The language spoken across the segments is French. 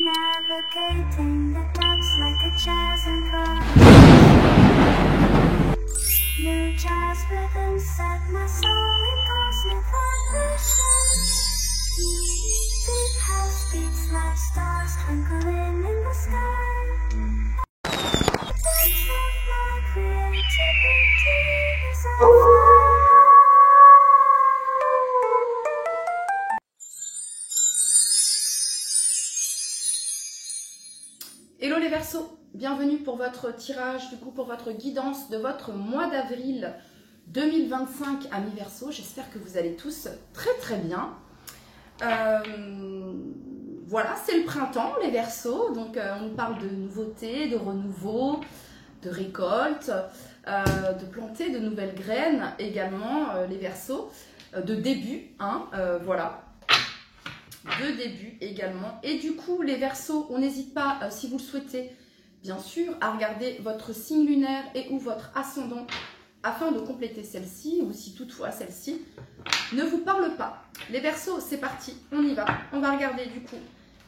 Navigating the depths like a jazz improv. New jazz rhythms set my soul in cosmic vibration. Deep house beats like stars twinkling in the sky. Dance of my creativity as I fly. Hello les Verseaux, bienvenue pour votre tirage, du coup pour votre guidance de votre mois d'avril 2025 à mi-Verseau. J'espère que vous allez tous très bien. Voilà, c'est le printemps les Verseaux, donc on parle de nouveautés, de renouveau, de récolte, de planter de nouvelles graines également les Verseaux, de début, voilà. De début également. Et du coup, les Verseaux, on n'hésite pas, si vous le souhaitez, bien sûr, à regarder votre signe lunaire et ou votre ascendant afin de compléter celle-ci, ou si toutefois celle-ci ne vous parle pas. Les Verseaux, c'est parti, on y va. On va regarder du coup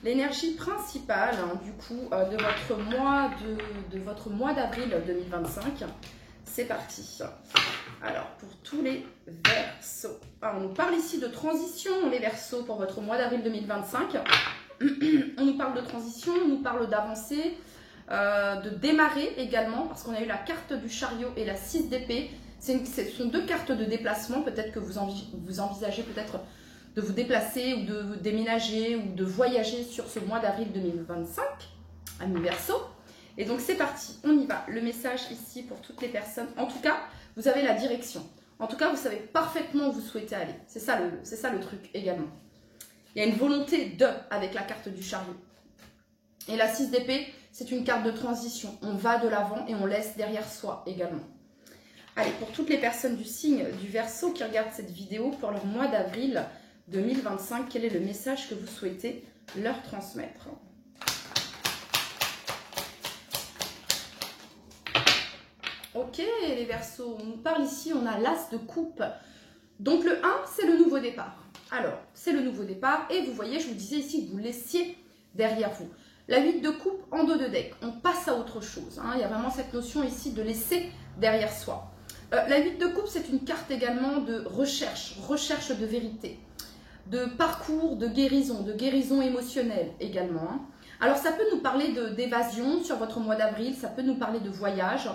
l'énergie principale du coup de votre mois d'avril 2025. C'est parti. Alors, pour tous les Verseaux, on nous parle ici de transition, les Verseaux, pour votre mois d'avril 2025. On nous parle de transition, on nous parle d'avancer, de démarrer également, parce qu'on a eu la carte du chariot et la 6 d'épée. Ce sont deux cartes de déplacement. Peut-être que vous envisagez peut-être de vous déplacer ou de déménager ou de voyager sur ce mois d'avril 2025, à mi-Verseau. Et donc c'est parti, on y va. Le message ici pour toutes les personnes, en tout cas, vous avez la direction. En tout cas, vous savez parfaitement où vous souhaitez aller. C'est ça le truc également. Il y a une volonté de avec la carte du chariot. Et la 6 d'épée, c'est une carte de transition. On va de l'avant et on laisse derrière soi également. Allez, pour toutes les personnes du signe du Verseau qui regardent cette vidéo pour leur mois d'avril 2025, quel est le message que vous souhaitez leur transmettre ? Ok, les Verseaux, on nous parle ici, on a l'As de coupe. Donc le 1, c'est le nouveau départ. Alors, c'est le nouveau départ et vous voyez, je vous disais ici que vous laissiez derrière vous. La 8 de coupe en dos de deck, on passe à autre chose. Il y a vraiment cette notion ici de laisser derrière soi. La 8 de coupe, c'est une carte également de recherche de vérité, de parcours, de guérison émotionnelle également. Alors ça peut nous parler d'évasion sur votre mois d'avril, ça peut nous parler de voyage.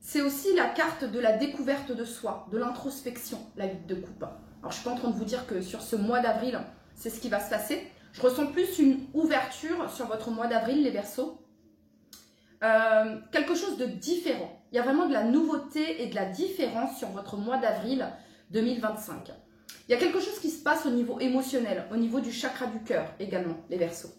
C'est aussi la carte de la découverte de soi, de l'introspection, la 8 de coupe. Alors je ne suis pas en train de vous dire que sur ce mois d'avril, c'est ce qui va se passer. Je ressens plus une ouverture sur votre mois d'avril, les Verseaux. Quelque chose de différent. Il y a vraiment de la nouveauté et de la différence sur votre mois d'avril 2025. Il y a quelque chose qui se passe au niveau émotionnel, au niveau du chakra du cœur également, les Verseaux.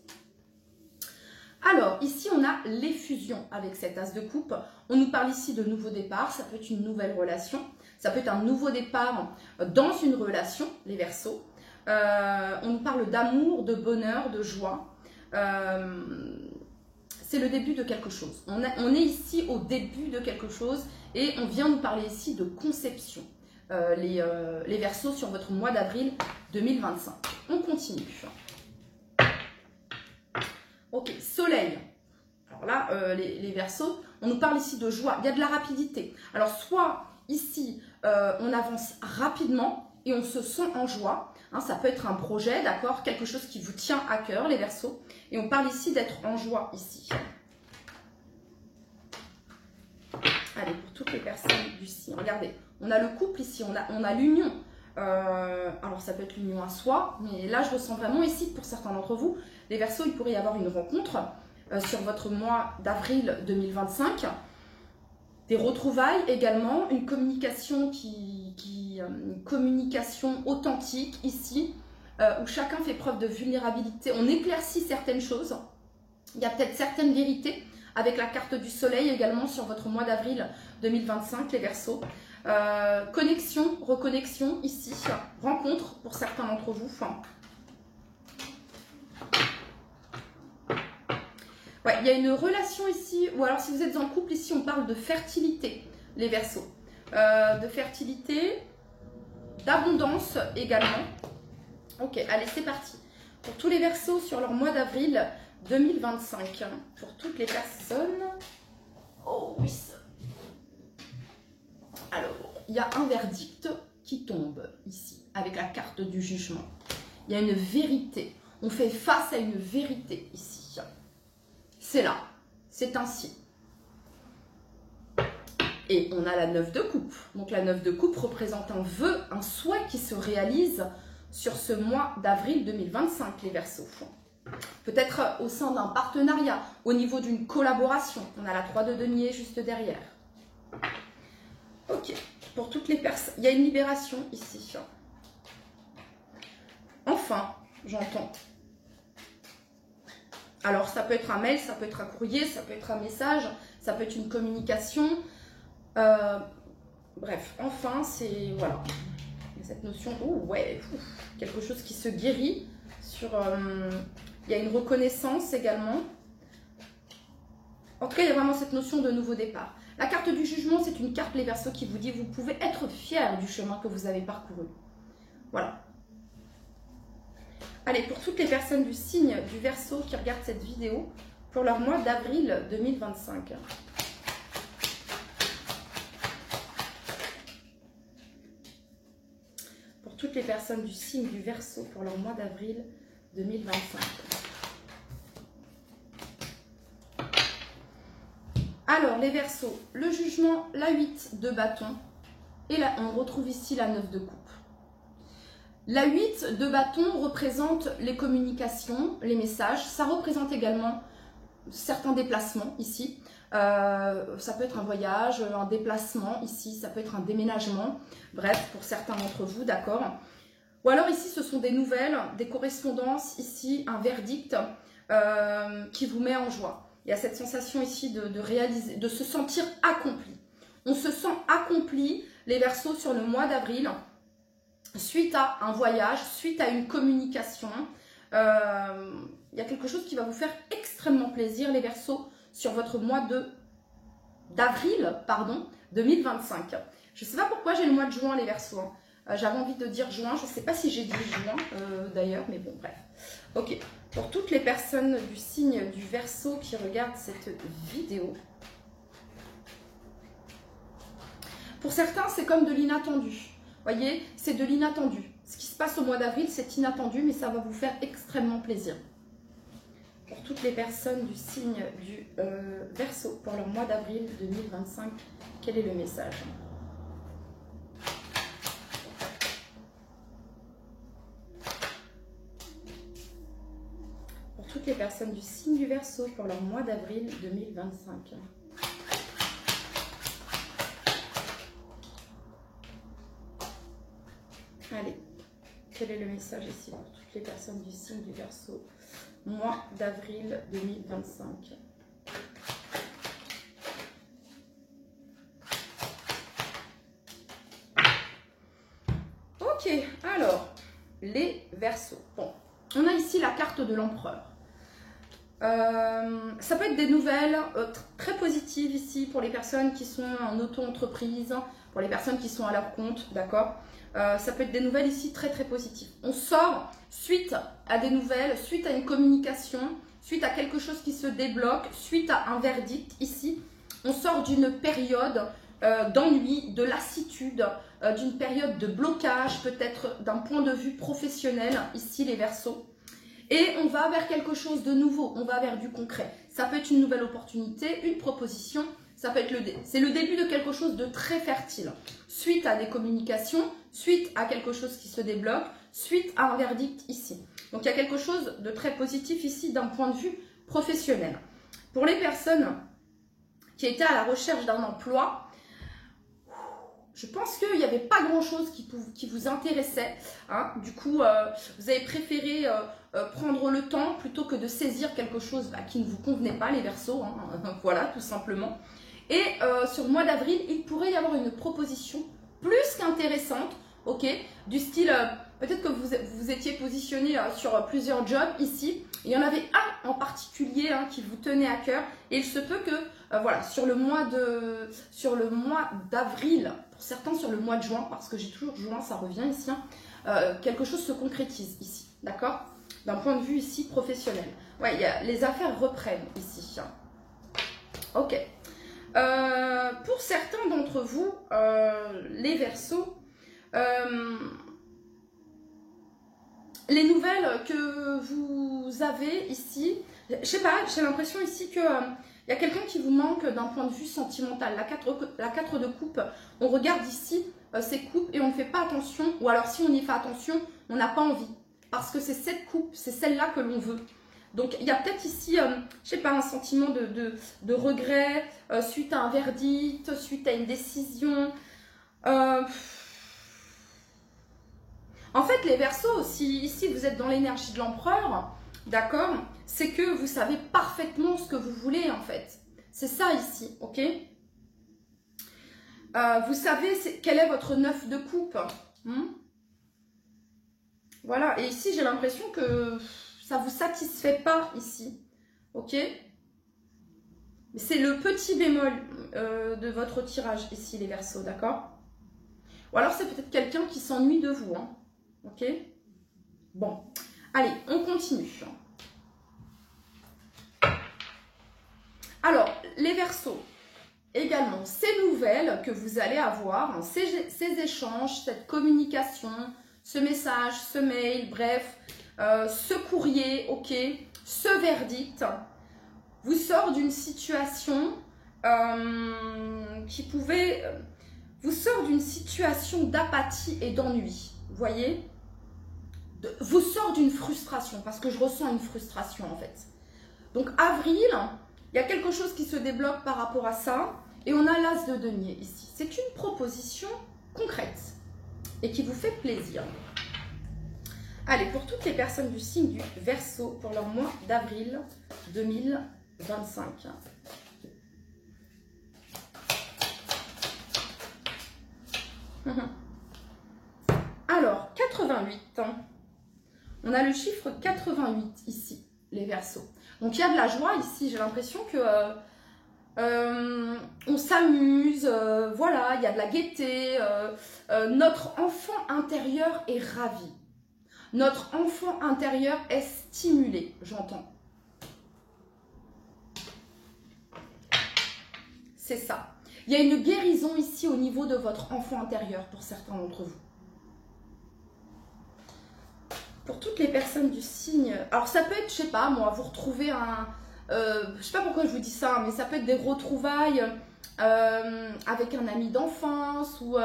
Alors, ici, on a l'effusion avec cet As de coupe. On nous parle ici de nouveau départ. Ça peut être une nouvelle relation. Ça peut être un nouveau départ dans une relation, les Verseaux. On nous parle d'amour, de bonheur, de joie. C'est le début de quelque chose. On est ici au début de quelque chose et on vient nous parler ici de conception. Les Verseaux sur votre mois d'avril 2025. On continue. Ok, soleil. Alors là, les Verseaux, on nous parle ici de joie. Il y a de la rapidité. Alors, soit ici, on avance rapidement et on se sent en joie. Ça peut être un projet, d'accord, quelque chose qui vous tient à cœur, les Verseaux. Et on parle ici d'être en joie, ici. Allez, pour toutes les personnes du signe, regardez. On a le couple ici, on a l'union. Alors, ça peut être l'union à soi, mais là, je ressens vraiment ici, pour certains d'entre vous, les Verseaux, il pourrait y avoir une rencontre sur votre mois d'avril 2025. Des retrouvailles également, une communication une communication authentique ici, où chacun fait preuve de vulnérabilité. On éclaircit certaines choses. Il y a peut-être certaines vérités avec la carte du soleil également sur votre mois d'avril 2025, les Verseaux. Connexion, reconnexion ici, rencontre pour certains d'entre vous. Ouais, il y a une relation ici, ou alors si vous êtes en couple ici, on parle de fertilité, les Verseaux. De fertilité, d'abondance également. Ok, allez, c'est parti. Pour tous les Verseaux sur leur mois d'avril 2025, pour toutes les personnes. Oh oui. Alors, il y a un verdict qui tombe ici, avec la carte du jugement. Il y a une vérité. On fait face à une vérité ici. C'est là, c'est ainsi. Et on a la 9 de coupe. Donc la 9 de coupe représente un vœu, un souhait qui se réalise sur ce mois d'avril 2025, les Verseaux. Peut-être au sein d'un partenariat, au niveau d'une collaboration. On a la 3 de denier juste derrière. Ok, pour toutes les personnes, il y a une libération ici. Enfin, j'entends. Alors, ça peut être un mail, ça peut être un courrier, ça peut être un message, ça peut être une communication. Bref, enfin, c'est... Voilà. Il y a cette notion... Oh, ouais, quelque chose qui se guérit. Sur, il y a une reconnaissance également. En tout cas, il y a vraiment cette notion de nouveau départ. La carte du jugement, c'est une carte, les Verseaux, qui vous dit vous pouvez être fiers du chemin que vous avez parcouru. Voilà. Allez, pour toutes les personnes du signe du Verseau qui regardent cette vidéo, pour leur mois d'avril 2025. Pour toutes les personnes du signe du Verseau, pour leur mois d'avril 2025. Alors, les Verseaux, le jugement, la 8 de bâton, et là, on retrouve ici la 9 de coupe. La 8 de bâton représente les communications, les messages. Ça représente également certains déplacements ici. Ça peut être un voyage, un déplacement ici, ça peut être un déménagement. Bref, pour certains d'entre vous, d'accord. Ou alors ici, ce sont des nouvelles, des correspondances, ici, un verdict qui vous met en joie. Il y a cette sensation ici de réaliser, de se sentir accompli. On se sent accompli, les Verseaux, sur le mois d'avril, suite à un voyage, suite à une communication. Il y a quelque chose qui va vous faire extrêmement plaisir, les Verseaux, sur votre mois d'avril 2025. Je ne sais pas pourquoi j'ai le mois de juin, les Verseaux. J'avais envie de dire juin, je ne sais pas si j'ai dit juin d'ailleurs, mais bon, bref. Ok, pour toutes les personnes du signe du Verseau qui regardent cette vidéo, pour certains, c'est comme de l'inattendu. Vous voyez, c'est de l'inattendu. Ce qui se passe au mois d'avril, c'est inattendu, mais ça va vous faire extrêmement plaisir. Pour toutes les personnes du signe du Verseau, pour leur mois d'avril 2025, quel est le message ? Pour toutes les personnes du signe du Verseau, pour leur mois d'avril 2025. Allez, quel est le message ici pour toutes les personnes du signe du Verseau, mois d'avril 2025. Ok, alors, les Verseaux. Bon, on a ici la carte de l'empereur. Ça peut être des nouvelles très positives ici pour les personnes qui sont en auto-entreprise, pour les personnes qui sont à leur compte, d'accord. Ça peut être des nouvelles ici très très positives. On sort suite à des nouvelles, suite à une communication, suite à quelque chose qui se débloque, suite à un verdict ici. On sort d'une période d'ennui, de lassitude, d'une période de blocage, peut-être d'un point de vue professionnel, ici les Verseaux. Et on va vers quelque chose de nouveau, on va vers du concret. Ça peut être une nouvelle opportunité, une proposition, ça peut être c'est le début de quelque chose de très fertile. Suite à des communications, suite à quelque chose qui se débloque, suite à un verdict ici. Donc il y a quelque chose de très positif ici d'un point de vue professionnel. Pour les personnes qui étaient à la recherche d'un emploi, Je pense qu'il n'y avait pas grand-chose qui vous intéressait. Hein. Du coup, vous avez préféré prendre le temps plutôt que de saisir quelque chose qui ne vous convenait pas, les Verseaux. Hein. Voilà, tout simplement. Et sur le mois d'avril, il pourrait y avoir une proposition plus qu'intéressante, ok, du style, peut-être que vous étiez positionné sur plusieurs jobs ici. Il y en avait un en particulier qui vous tenait à cœur. Et il se peut que, voilà, sur le mois d'avril, pour certains sur le mois de juin, parce que j'ai toujours juin, ça revient ici, quelque chose se concrétise ici, d'accord? D'un point de vue ici professionnel. Ouais, les affaires reprennent ici. Ok. Pour certains d'entre vous, les Verseaux, les nouvelles que vous avez ici, je sais pas, j'ai l'impression ici que y a quelqu'un qui vous manque d'un point de vue sentimental. La 4 de coupe, on regarde ici ces coupes et on ne fait pas attention, ou alors si on y fait attention, on n'a pas envie. Parce que c'est cette coupe, c'est celle-là que l'on veut. Donc, il y a peut-être ici, je sais pas, un sentiment de regret suite à un verdict, suite à une décision. En fait, les Verseaux, si ici vous êtes dans l'énergie de l'empereur, d'accord, c'est que vous savez parfaitement ce que vous voulez, en fait. C'est ça ici, ok? Vous savez quel est votre 9 de coupe. Voilà, et ici, j'ai l'impression que ça ne vous satisfait pas ici, ok? C'est le petit bémol de votre tirage ici, les Verseaux, d'accord? Ou alors, c'est peut-être quelqu'un qui s'ennuie de vous, hein, ok? Bon, allez, on continue. Alors, les Verseaux, également, ces nouvelles que vous allez avoir, ces échanges, cette communication, ce message, ce mail, bref, ce courrier, ok, ce verdict, vous sort d'une situation qui pouvait... vous sort d'une situation d'apathie et d'ennui, vous voyez? Vous sort d'une frustration, parce que je ressens une frustration en fait. Donc avril, il y a quelque chose qui se débloque par rapport à ça, et on a l'as de denier ici. C'est une proposition concrète et qui vous fait plaisir. Allez, pour toutes les personnes du signe du Verseau, pour leur mois d'avril 2025. Alors, 88. On a le chiffre 88 ici, les Verseaux. Donc, il y a de la joie ici. J'ai l'impression que on s'amuse. Voilà, il y a de la gaieté. Notre enfant intérieur est ravi. Notre enfant intérieur est stimulé, j'entends. C'est ça. Il y a une guérison ici au niveau de votre enfant intérieur pour certains d'entre vous. Pour toutes les personnes du signe... Alors ça peut être, je sais pas moi, vous retrouvez un... je sais pas pourquoi je vous dis ça, mais ça peut être des retrouvailles avec un ami d'enfance ou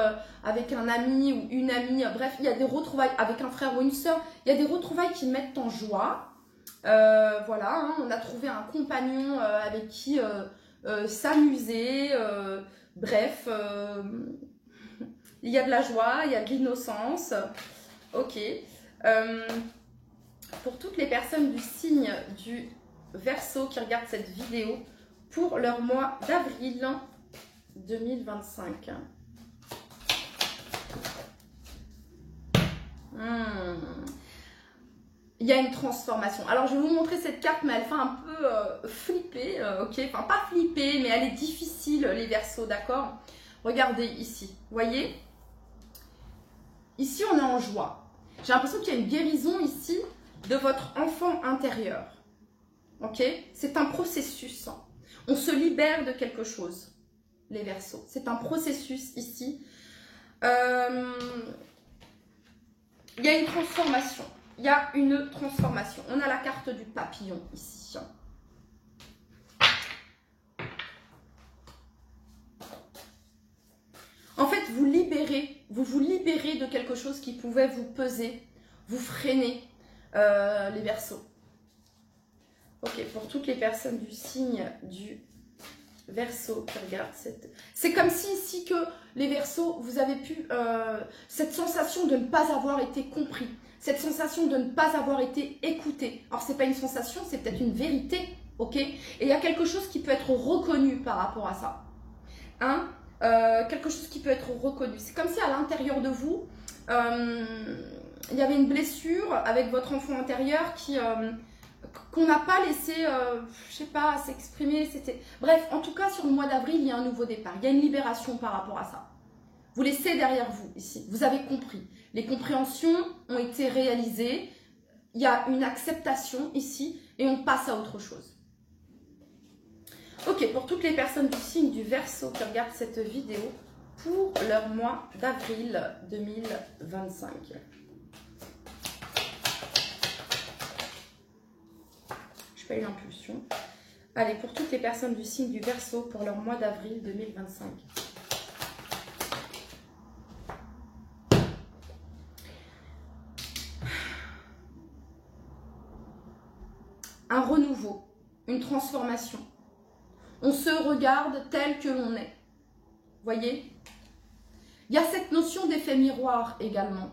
avec un ami ou une amie. Bref, il y a des retrouvailles avec un frère ou une soeur. Il y a des retrouvailles qui mettent en joie. Voilà, hein, on a trouvé un compagnon avec qui s'amuser. Bref, il y a de la joie, il y a de l'innocence. Ok. Pour toutes les personnes du signe du Verseau qui regardent cette vidéo, pour leur mois d'avril 2025. Il y a une transformation. Alors, je vais vous montrer cette carte, mais elle fait un peu flipper, ok? Enfin, pas flipper, mais elle est difficile, les Verseaux, d'accord? Regardez ici, voyez? Ici, on est en joie. J'ai l'impression qu'il y a une guérison ici de votre enfant intérieur, ok? C'est un processus. On se libère de quelque chose, les Verseaux. C'est un processus ici. Il y a une transformation. Il y a une transformation. On a la carte du papillon ici. En fait, vous vous libérez de quelque chose qui pouvait vous peser, vous freiner, les Verseaux. Ok, pour toutes les personnes du signe du Verseau qui regarde cette... C'est comme si ici que les Verseaux, vous avez pu... cette sensation de ne pas avoir été compris. Cette sensation de ne pas avoir été écouté. Alors, c'est pas une sensation, c'est peut-être une vérité, ok? Et il y a quelque chose qui peut être reconnu par rapport à ça. Hein? Quelque chose qui peut être reconnu. C'est comme si à l'intérieur de vous, il y avait une blessure avec votre enfant intérieur qui... qu'on n'a pas laissé, je sais pas, s'exprimer. Bref, en tout cas, sur le mois d'avril, il y a un nouveau départ. Il y a une libération par rapport à ça. Vous laissez derrière vous, ici. Vous avez compris. Les compréhensions ont été réalisées. Il y a une acceptation ici et on passe à autre chose. Ok, pour toutes les personnes du signe du Verseau qui regardent cette vidéo, pour leur mois d'avril 2025. Je paye l'impulsion. Allez, pour toutes les personnes du signe du Verseau pour leur mois d'avril 2025. Un renouveau, une transformation. On se regarde tel que l'on est. Voyez? Il y a cette notion d'effet miroir également.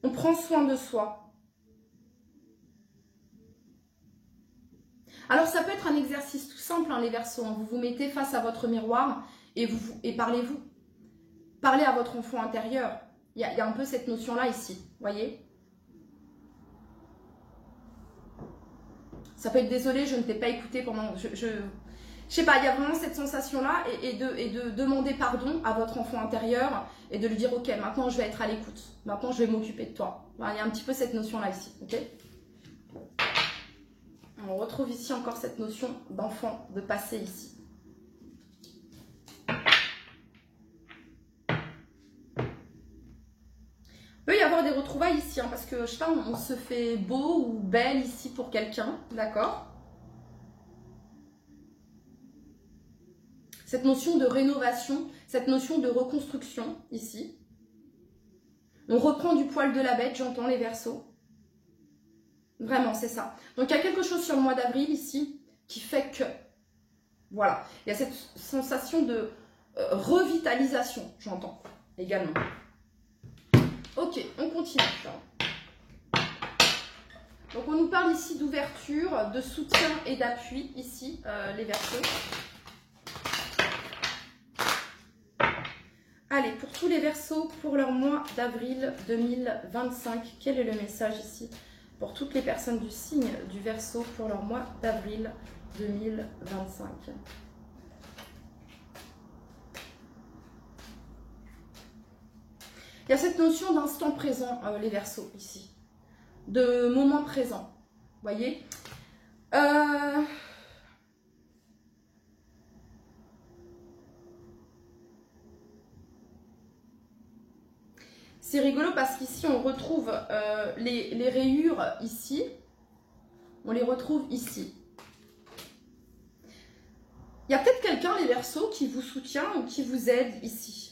On prend soin de soi. Alors ça peut être un exercice tout simple, hein, les Verseaux. Vous vous mettez face à votre miroir et parlez-vous. Parlez à votre enfant intérieur. Il y a un peu cette notion-là ici, voyez? Ça peut être désolé, je ne t'ai pas écouté pendant... Je sais pas, il y a vraiment cette sensation-là et de demander pardon à votre enfant intérieur et de lui dire, ok, maintenant je vais être à l'écoute. Maintenant je vais m'occuper de toi. Enfin, il y a un petit peu cette notion-là ici, ok? On retrouve ici encore cette notion d'enfant, de passé ici. Il peut y avoir des retrouvailles ici, hein, parce que, je sais pas, on se fait beau ou belle ici pour quelqu'un, d'accord? Cette notion de rénovation, cette notion de reconstruction ici. On reprend du poil de la bête, j'entends les Verseaux. Vraiment, c'est ça. Donc, il y a quelque chose sur le mois d'avril ici qui fait que, voilà, il y a cette sensation de revitalisation, j'entends également. Ok, on continue. Donc, on nous parle ici d'ouverture, de soutien et d'appui ici, les Verseaux. Allez, pour tous les Verseaux, pour leur mois d'avril 2025, quel est le message ici pour toutes les personnes du signe du Verseau pour leur mois d'avril 2025? Il y a cette notion d'instant présent, les Verseaux, ici. De moment présent. Vous voyez? C'est rigolo parce qu'ici, on retrouve les rayures ici. On les retrouve ici. Il y a peut-être quelqu'un, les Verseaux, qui vous soutient ou qui vous aide ici.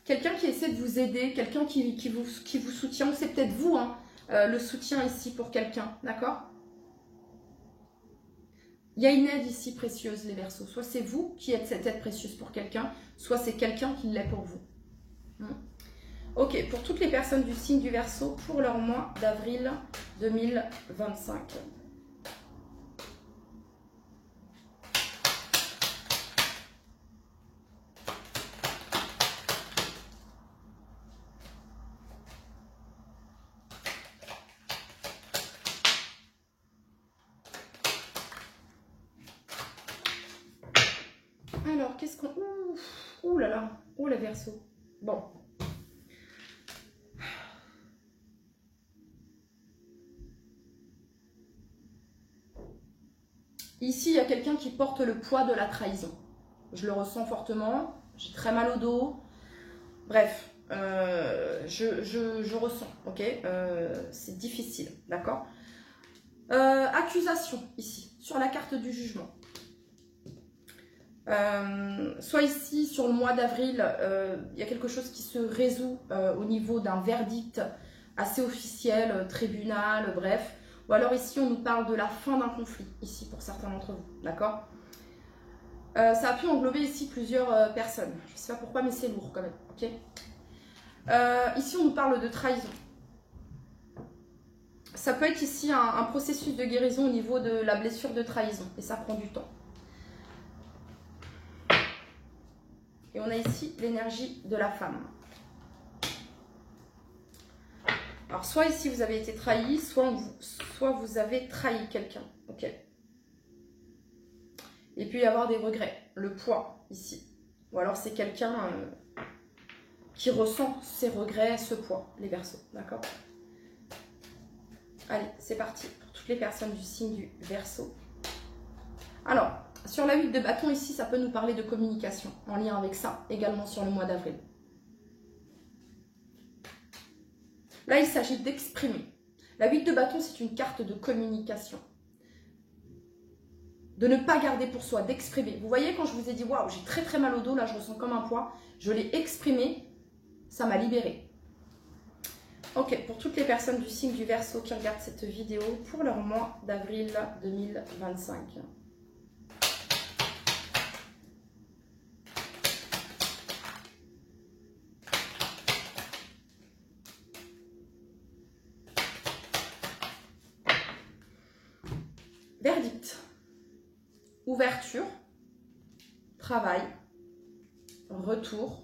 Quelqu'un qui essaie de vous aider, quelqu'un qui vous soutient. C'est peut-être vous, hein, le soutien ici pour quelqu'un, d'accord? Il y a une aide ici précieuse, les Verseaux. Soit c'est vous qui êtes cette aide précieuse pour quelqu'un, soit c'est quelqu'un qui l'est pour vous. Ok, pour toutes les personnes du signe du Verseau, pour leur mois d'avril 2025. Alors, qu'est-ce qu'on... Ouh là là, ouh les Verseaux. Bon. Ici, il y a quelqu'un qui porte le poids de la trahison. Je le ressens fortement, j'ai très mal au dos. Bref, je ressens, ok? C'est difficile, d'accord? Accusation, ici, sur la carte du jugement. Soit ici, sur le mois d'avril, il y a quelque chose qui se résout au niveau d'un verdict assez officiel, tribunal, bref. Ou alors ici, on nous parle de la fin d'un conflit, ici, pour certains d'entre vous, d'accord? Ça a pu englober ici plusieurs personnes. Je ne sais pas pourquoi, mais c'est lourd quand même, ok? Ici, on nous parle de trahison. Ça peut être ici un processus de guérison au niveau de la blessure de trahison. Et ça prend du temps. Et on a ici l'énergie de la femme. Alors, soit ici, vous avez été trahi, soit vous avez trahi quelqu'un. Ok. Et puis, il y avoir des regrets. Le poids, ici. Ou alors, c'est quelqu'un qui ressent ses regrets, ce poids, les Verseaux. D'accord? Allez, c'est parti pour toutes les personnes du signe du Verseau. Alors, sur la 8 de bâton, ici, ça peut nous parler de communication, en lien avec ça, également sur le mois d'avril. Là, il s'agit d'exprimer. La 8 de bâton, c'est une carte de communication. De ne pas garder pour soi, d'exprimer. Vous voyez, quand je vous ai dit, waouh, j'ai très très mal au dos, là, je ressens comme un poids, je l'ai exprimé, ça m'a libéré. Ok, pour toutes les personnes du signe du Verseau qui regardent cette vidéo pour leur mois d'avril 2025. Verdict. Ouverture, travail, retour,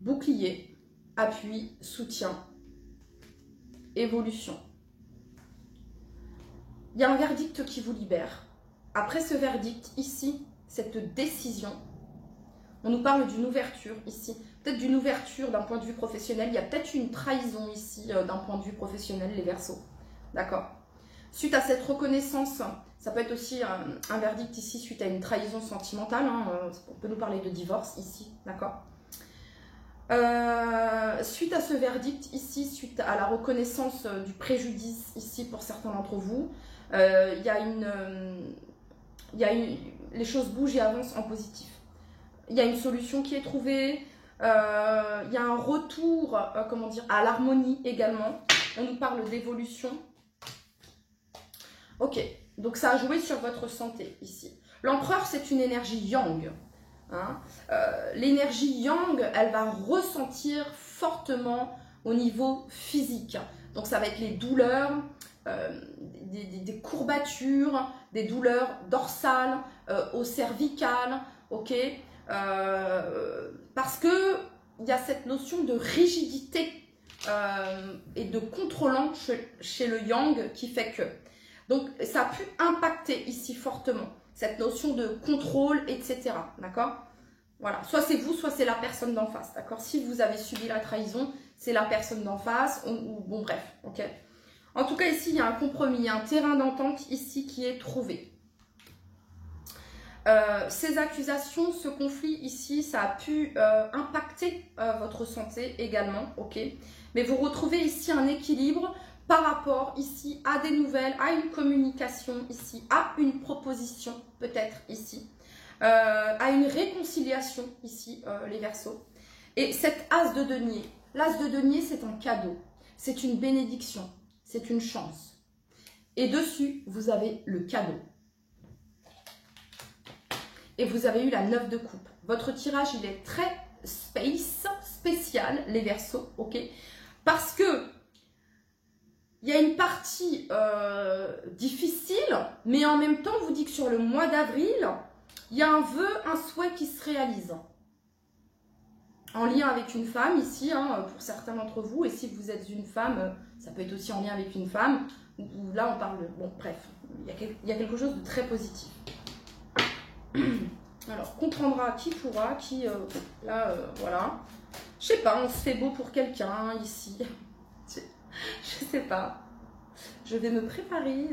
bouclier, appui, soutien, évolution. Il y a un verdict qui vous libère. Après ce verdict, ici, cette décision, on nous parle d'une ouverture ici. Peut-être d'une ouverture d'un point de vue professionnel. Il y a peut-être une trahison ici d'un point de vue professionnel, les Verseaux. D'accord? Suite à cette reconnaissance, ça peut être aussi un verdict ici suite à une trahison sentimentale. Hein, on peut nous parler de divorce ici, d'accord? Suite à ce verdict ici, suite à la reconnaissance du préjudice ici pour certains d'entre vous, les choses bougent et avancent en positif. Il y a une solution qui est trouvée, il y a un retour comment dire, à l'harmonie également. On nous parle d'évolution. Ok, donc ça a joué sur votre santé ici. L'empereur, c'est une énergie yang. Hein. L'énergie yang, elle va ressentir fortement au niveau physique. Donc ça va être les douleurs, des courbatures, des douleurs dorsales, au cervical, ok, parce que il y a cette notion de rigidité et de contrôlant chez le yang qui fait que. Donc, ça a pu impacter ici fortement, cette notion de contrôle, etc. D'accord? Voilà, soit c'est vous, soit c'est la personne d'en face, d'accord? Si vous avez subi la trahison, c'est la personne d'en face, ou bon, bref, ok? En tout cas, ici, il y a un compromis, il y a un terrain d'entente ici qui est trouvé. Ces accusations, ce conflit ici, ça a pu impacter votre santé également, ok? Mais vous retrouvez ici un équilibre par rapport ici à des nouvelles, à une communication ici, à une proposition peut-être ici, à une réconciliation ici, les Verseaux. Et cet as de denier, l'as de denier c'est un cadeau, c'est une bénédiction, c'est une chance. Et dessus, vous avez le cadeau. Et vous avez eu la 9 de coupe. Votre tirage, il est très spécial, les Verseaux, ok? Parce que il y a une partie difficile, mais en même temps, on vous dit que sur le mois d'avril, il y a un vœu, un souhait qui se réalise. En lien avec une femme ici, hein, pour certains d'entre vous, et si vous êtes une femme, ça peut être aussi en lien avec une femme, où là on parle de... Bon, bref, il y a quelque chose de très positif. Alors, comprendra qui pourra, qui... voilà. Je sais pas, on se fait beau pour quelqu'un ici. Je sais pas. Je vais me préparer.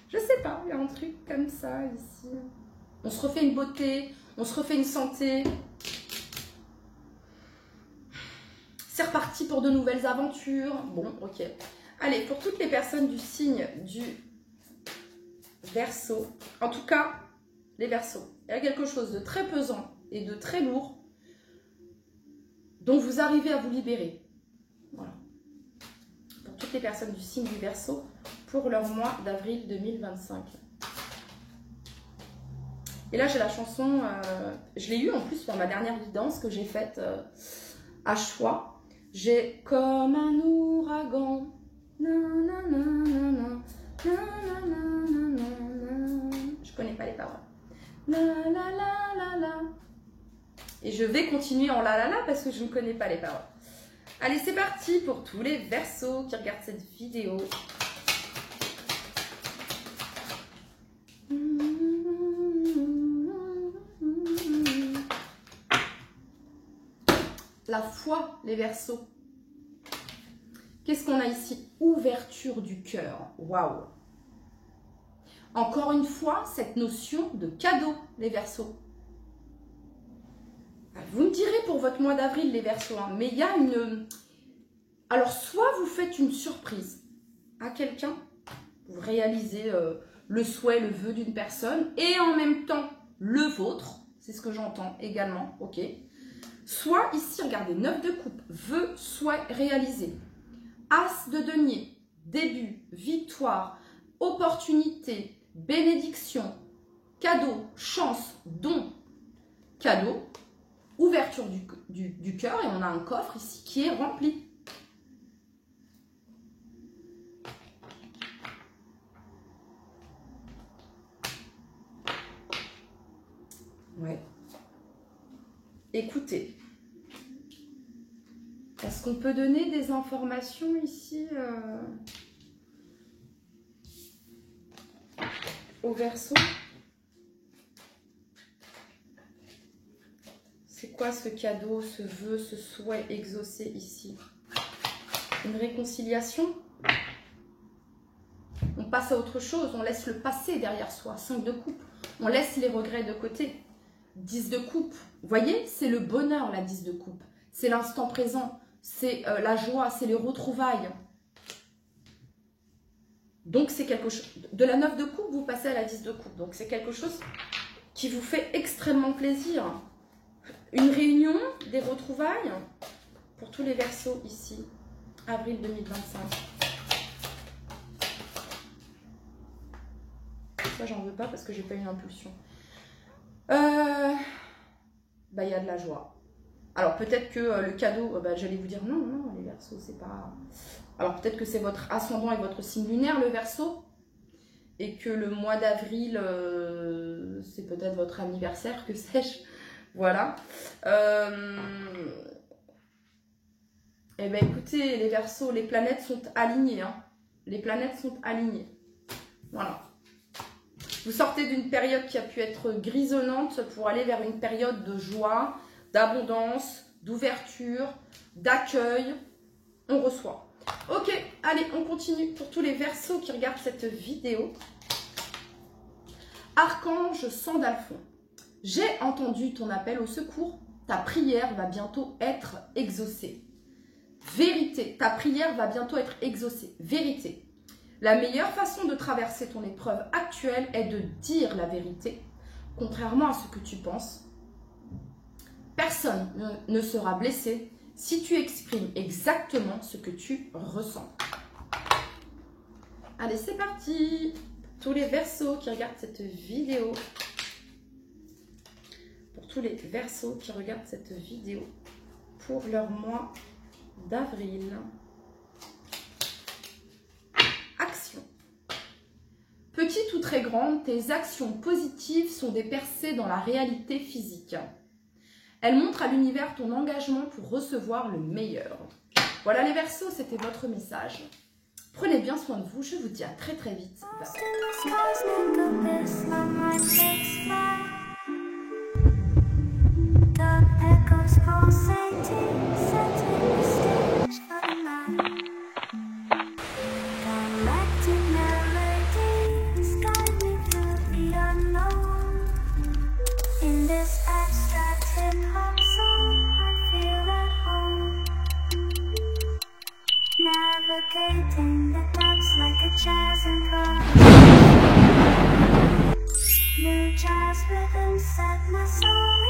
Je sais pas, il y a un truc comme ça ici. On se refait une beauté, on se refait une santé. C'est reparti pour de nouvelles aventures. Bon, ok. Allez, pour toutes les personnes du signe du Verseau, en tout cas, les Verseaux, il y a quelque chose de très pesant et de très lourd dont vous arrivez à vous libérer. Voilà. toutes les personnes du signe du Verseau pour leur mois d'avril 2025. Et là, j'ai la chanson, je l'ai eue en plus pour ma dernière guidance que j'ai faite à choix. J'ai comme un ouragan. Je connais pas les paroles. La la la la la. Et je vais continuer en la la la parce que je ne connais pas les paroles. Allez, c'est parti pour tous les Verseaux qui regardent cette vidéo. La foi, les Verseaux. Qu'est-ce qu'on a ici? Ouverture du cœur. Waouh! Encore une fois, cette notion de cadeau, les Verseaux. Vous me direz pour votre mois d'avril, les Verseaux, hein, mais il y a une... Alors, soit vous faites une surprise à quelqu'un, vous réalisez le souhait, le vœu d'une personne, et en même temps, le vôtre, c'est ce que j'entends également, ok? Soit ici, regardez, 9 de coupe, vœu, souhait réalisé. As de denier, début, victoire, opportunité, bénédiction, cadeau, chance, don, cadeau, ouverture du cœur, et on a un coffre ici qui est rempli. Ouais. Écoutez. Est-ce qu'on peut donner des informations ici au Verseau? C'est quoi ce cadeau, ce vœu, ce souhait exaucé ici? Une réconciliation? On passe à autre chose, on laisse le passé derrière soi. 5 de coupe, on laisse les regrets de côté. 10 de coupe, vous voyez, c'est le bonheur la 10 de coupe. C'est l'instant présent. C'est la joie, c'est les retrouvailles. Donc, c'est quelque chose... De la 9 de coupe, vous passez à la 10 de coupe. Donc, c'est quelque chose qui vous fait extrêmement plaisir. Une réunion, des retrouvailles pour tous les Verseaux ici, avril 2025. Ça, j'en veux pas parce que j'ai pas une impulsion. Bah, il y a de la joie. Alors peut-être que le cadeau, j'allais vous dire non, les Verseaux, c'est pas... Alors peut-être que c'est votre ascendant et votre signe lunaire, le Verseau, et que le mois d'avril, c'est peut-être votre anniversaire, que sais-je. Voilà. Eh bien écoutez, les Verseaux, les planètes sont alignées. Hein. Les planètes sont alignées. Voilà. Vous sortez d'une période qui a pu être grisonnante pour aller vers une période de joie, d'abondance, d'ouverture, d'accueil. On reçoit. Ok, allez, on continue pour tous les Verseaux qui regardent cette vidéo. Archange Sandalphon, j'ai entendu ton appel au secours. Ta prière va bientôt être exaucée. Vérité, ta prière va bientôt être exaucée. Vérité. La meilleure façon de traverser ton épreuve actuelle est de dire la vérité, contrairement à ce que tu penses. Personne ne sera blessé si tu exprimes exactement ce que tu ressens. Allez, c'est parti. Tous les Verseaux qui regardent cette vidéo. Pour tous les Verseaux qui regardent cette vidéo. Pour leur mois d'avril. Action. Petite ou très grande, tes actions positives sont des percées dans la réalité physique. Elles montrent à l'univers ton engagement pour recevoir le meilleur. Voilà les Verseaux, c'était votre message. Prenez bien soin de vous, je vous dis à très très vite. Navigating the depths like a jazz improv. New jazz rhythms set my soul